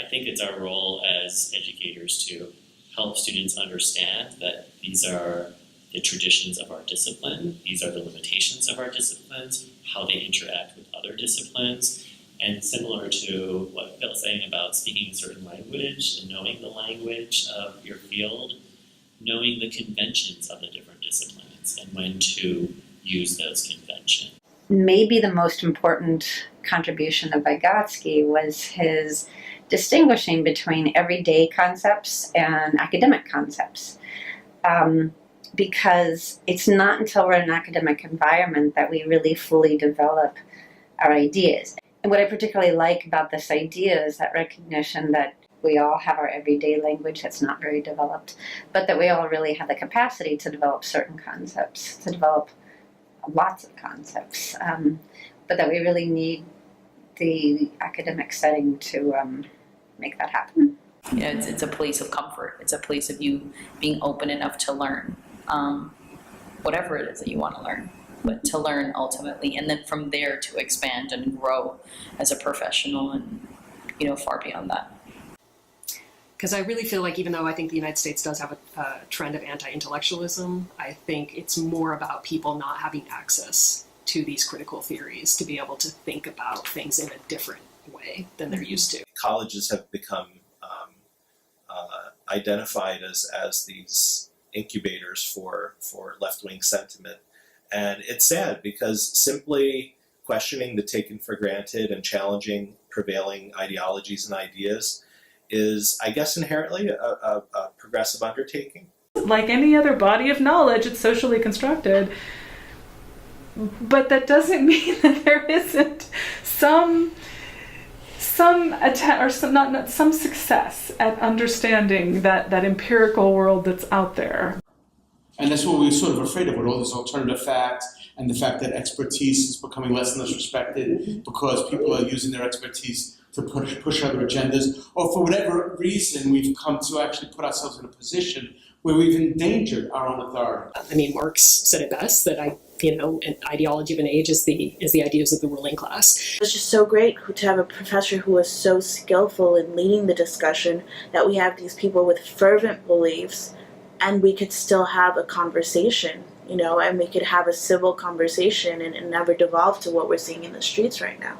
think it's our role as educators to help students understand that these are the traditions of our discipline, these are the limitations of our disciplines, how they interact with other disciplines, and similar to what Phil's saying about speaking a certain language and knowing the language of your field, knowing the conventions of the different disciplines and when to use those conventions. Maybe the most important contribution of Vygotsky was his distinguishing between everyday concepts and academic concepts. Because it's not until we're in an academic environment that we really fully develop our ideas. And what I particularly like about this idea is that recognition that we all have our everyday language that's not very developed, but that we all really have the capacity to develop certain concepts, to develop lots of concepts, but that we really need the academic setting to make that happen. You know, it's a place of comfort. It's a place of you being open enough to learn, whatever it is that you want to learn, but to learn ultimately, and then from there to expand and grow as a professional and, you know, far beyond that. Because I really feel like even though I think the United States does have a trend of anti-intellectualism, I think it's more about people not having access to these critical theories to be able to think about things in a different way than they're used to. Colleges have become identified as these incubators for left-wing sentiment. And it's sad because simply questioning the taken for granted and challenging prevailing ideologies and ideas is, I guess, inherently a progressive undertaking. Like any other body of knowledge, it's socially constructed. But that doesn't mean that there isn't some attempt or some success at understanding that empirical world that's out there. And that's what we were sort of afraid of with all this alternative facts and the fact that expertise is becoming less and less respected because people are using their expertise to push other agendas, or for whatever reason we've come to actually put ourselves in a position where we've endangered our own authority. I mean, Marx said it best, that an ideology of an age is the ideas of the ruling class. It was just so great to have a professor who was so skillful in leading the discussion, that we have these people with fervent beliefs and we could still have a conversation, and we could have a civil conversation and never devolve to what we're seeing in the streets right now.